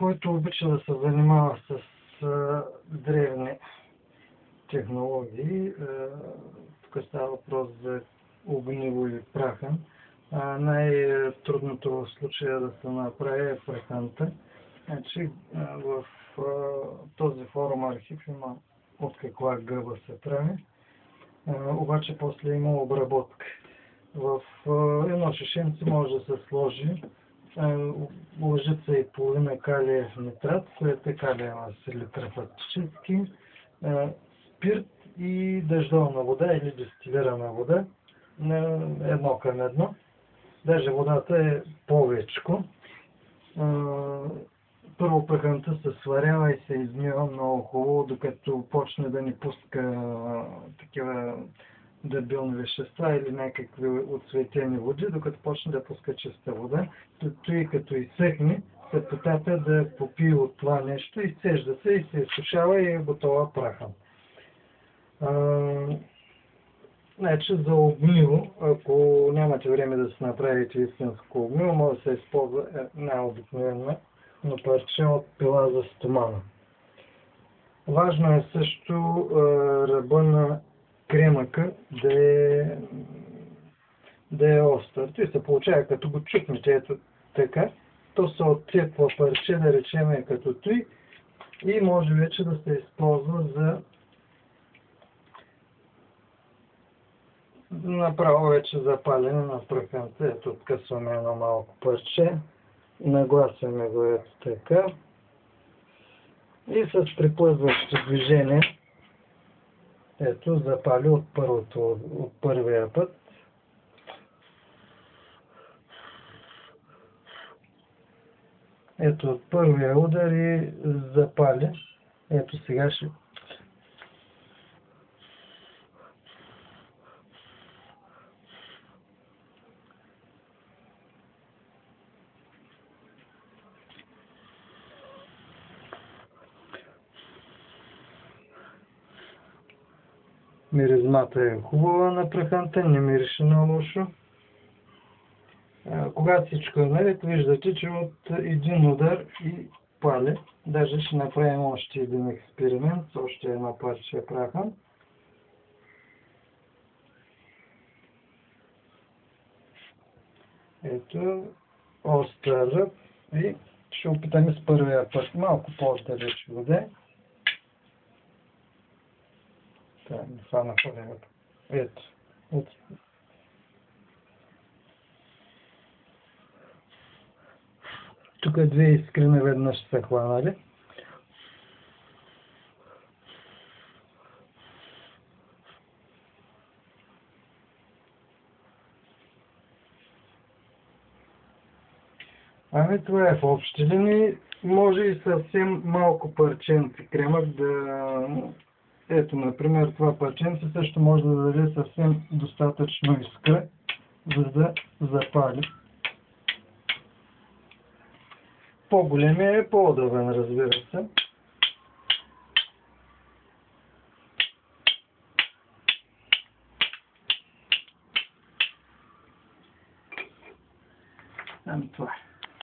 който обича да се занимава с древни технологии, тук става въпрос за огниво или прахан. Най-трудното в случая да се направи е праханта. Значи, в този форум архив има от каква гъба се прави, обаче после има обработка. В едно шишенце може да се сложи лъжица и половина калиев нитрат, което е калиева селитра фактически, спирт и дъждовна вода или дестилирана вода, едно към едно. Даже водата е повечко. Първо праханта се сварява и се измива много хубаво, докато почне да ни пуска такива дебилни вещества или някакви отцветени води, докато почне да пуска чиста вода. И като изсъхне, се потапя да попие от това нещо, изцежда се и се изсушава и е готова праха. Значи за огниво, ако нямате време да се направите истинско огниво, може да се използва най-обикновена, но парче от пила за стомана. Важно е също ръба на кремъка да е остър. Той се получава като го чукнете ето така, то се отцепва парче, да речем като той, и може вече да се използва за направо вече за палене на праханта. Ето откъсваме едно малко парче, нагласяме го ето така и с приплъзващи движения ето запали от първия път. Ето от първия удар и запали. Ето сега ще миризмата е хубава на праханта, не мирише на лошо. Когато всичко е наред, виждате, че от един удар и пали. Даже ще направим още един експеримент с още едно парче прахан. Ето, остър ръб и ще опитаме с първия път. Малко по-далеч вода. Не фана първия. Ето. Тук две искри наведнъж са хванали. Ами това е в общи линии. Може и съвсем малко парченце кремък да... Ето, например, това парченце също може да даде съвсем достатъчно искра, за да запали. По-големия е по-удобен, разбира се. Ами това е.